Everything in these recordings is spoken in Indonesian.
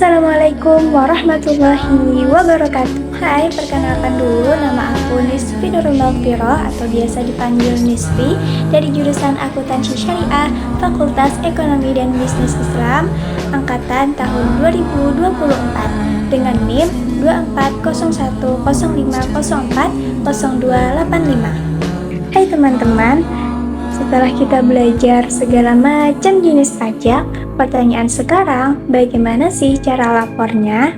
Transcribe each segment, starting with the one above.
Assalamualaikum warahmatullahi wabarakatuh. Hai, perkenalkan dulu, nama aku Nisfi Nurul Maghfirah atau biasa dipanggil Nisfi, dari jurusan Akuntansi Syariah, Fakultas Ekonomi dan Bisnis Islam, angkatan tahun 2024 dengan NIM 240105040285. Hai teman-teman, setelah kita belajar segala macam jenis pajak, pertanyaan sekarang, bagaimana sih cara lapornya?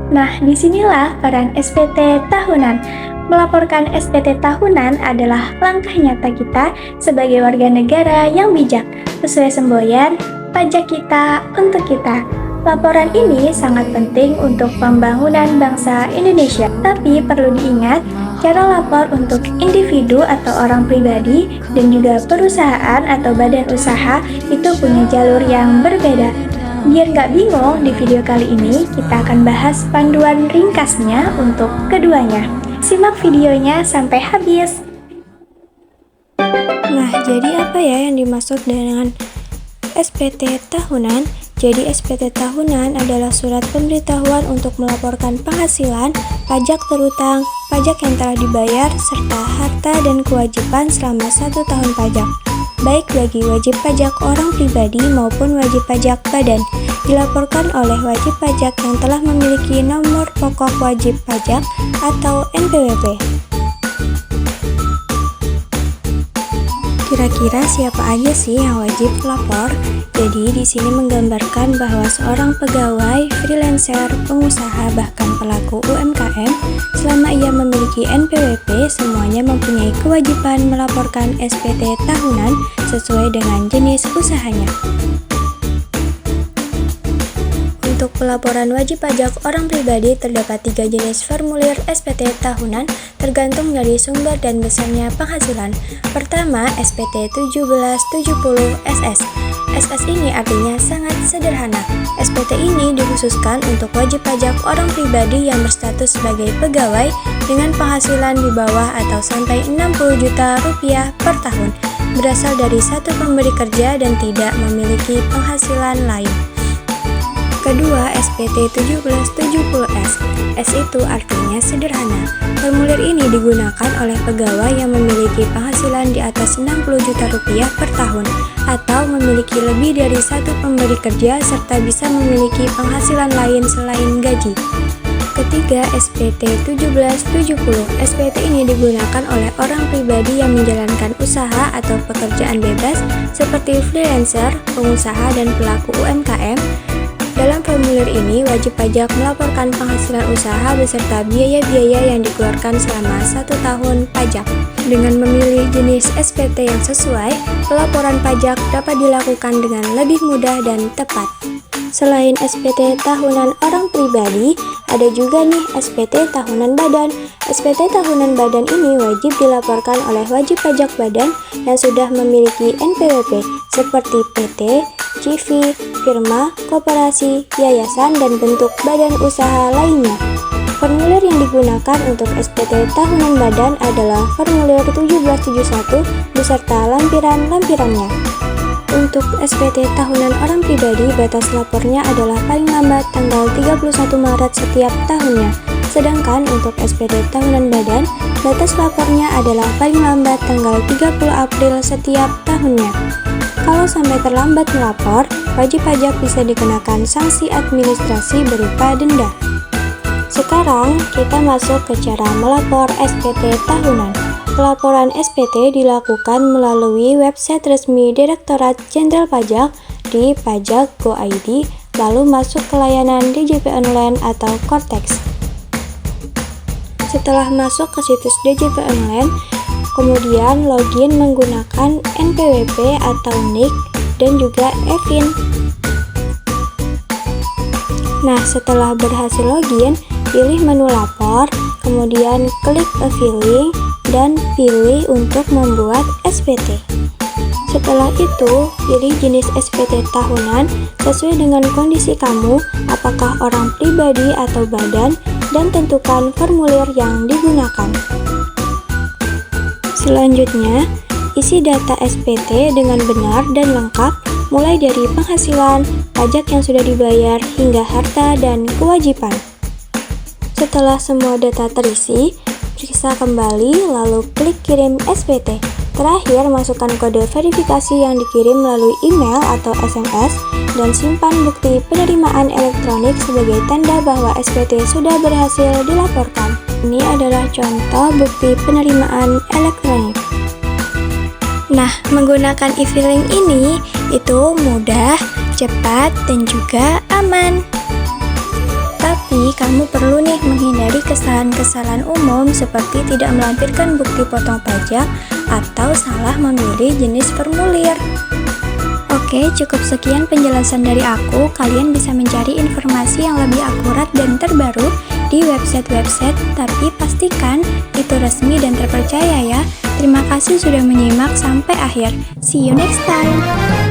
Nah, disinilah peran SPT tahunan. Melaporkan SPT tahunan adalah langkah nyata kita sebagai warga negara yang bijak, sesuai semboyan pajak kita untuk kita. Laporan ini sangat penting untuk pembangunan bangsa Indonesia. Tapi perlu diingat, cara lapor untuk individu atau orang pribadi dan juga perusahaan atau badan usaha itu punya jalur yang berbeda. Biar nggak bingung, di video kali ini kita akan bahas panduan ringkasnya untuk keduanya. Simak videonya sampai habis. Nah, jadi apa ya yang dimaksud dengan SPT tahunan? Jadi SPT tahunan adalah surat pemberitahuan untuk melaporkan penghasilan, pajak terutang, pajak yang telah dibayar, serta harta dan kewajiban selama 1 tahun pajak, baik bagi wajib pajak orang pribadi maupun wajib pajak badan. Dilaporkan oleh wajib pajak yang telah memiliki nomor pokok wajib pajak atau NPWP. Kira-kira siapa aja sih yang wajib lapor? Jadi di sini menggambarkan bahwa seorang pegawai, freelancer, pengusaha, bahkan pelaku UMKM, selama ia memiliki NPWP, semuanya mempunyai kewajiban melaporkan SPT tahunan sesuai dengan jenis usahanya. Untuk pelaporan wajib pajak orang pribadi terdapat 3 jenis formulir SPT tahunan tergantung dari sumber dan besarnya penghasilan. Pertama, SPT 1770 SS. SS ini artinya sangat sederhana. SPT ini dikhususkan untuk wajib pajak orang pribadi yang berstatus sebagai pegawai dengan penghasilan di bawah atau sampai 60 juta rupiah per tahun, berasal dari satu pemberi kerja dan tidak memiliki penghasilan lain. Kedua, SPT 1770S. S itu artinya sederhana. Formulir ini digunakan oleh pegawai yang memiliki penghasilan di atas 60 juta rupiah per tahun atau memiliki lebih dari satu pemberi kerja serta bisa memiliki penghasilan lain selain gaji. Ketiga, SPT 1770. SPT ini digunakan oleh orang pribadi yang menjalankan usaha atau pekerjaan bebas seperti freelancer, pengusaha, dan pelaku UMKM. Dalam formulir ini, wajib pajak melaporkan penghasilan usaha beserta biaya-biaya yang dikeluarkan selama 1 tahun pajak. Dengan memilih jenis SPT yang sesuai, pelaporan pajak dapat dilakukan dengan lebih mudah dan tepat. Selain SPT tahunan orang pribadi, ada juga nih SPT tahunan badan. SPT tahunan badan ini wajib dilaporkan oleh wajib pajak badan yang sudah memiliki NPWP seperti PT, CV, firma, koperasi, yayasan, dan bentuk badan usaha lainnya. Formulir yang digunakan untuk SPT tahunan badan adalah formulir 1771 beserta lampiran-lampirannya. Untuk SPT tahunan orang pribadi, batas lapornya adalah paling lambat tanggal 31 Maret setiap tahunnya. Sedangkan untuk SPT tahunan badan, batas lapornya adalah paling lambat tanggal 30 April setiap tahunnya. Kalau sampai terlambat melapor, wajib pajak bisa dikenakan sanksi administrasi berupa denda. Sekarang kita masuk ke cara melapor SPT tahunan. Pelaporan SPT dilakukan melalui website resmi Direktorat Jenderal Pajak di pajak.go.id, lalu masuk ke layanan DJP Online atau Cortex. Setelah masuk ke situs DJP Online, kemudian login menggunakan NPWP atau NIK dan juga e-FIN. Nah, setelah berhasil login, pilih menu lapor, kemudian klik e-filing dan pilih untuk membuat SPT. Setelah itu, pilih jenis SPT tahunan sesuai dengan kondisi kamu, apakah orang pribadi atau badan, dan tentukan formulir yang digunakan. Selanjutnya, isi data SPT dengan benar dan lengkap, mulai dari penghasilan, pajak yang sudah dibayar hingga harta dan kewajiban. Setelah semua data terisi, periksa kembali lalu klik kirim SPT. Terakhir, masukkan kode verifikasi yang dikirim melalui email atau SMS dan simpan bukti penerimaan elektronik sebagai tanda bahwa SPT sudah berhasil dilaporkan. Ini adalah contoh bukti penerimaan elektronik. Nah, menggunakan e-filing ini itu mudah, cepat, dan juga aman. Tapi kamu perlu nih menghindari kesalahan-kesalahan umum seperti tidak melampirkan bukti potong pajak atau salah memilih jenis formulir. Oke, cukup sekian penjelasan dari aku. Kalian bisa mencari informasi yang lebih akurat dan terbaru di website-website, tapi pastikan itu resmi dan terpercaya ya. Terima kasih sudah menyimak sampai akhir. See you next time.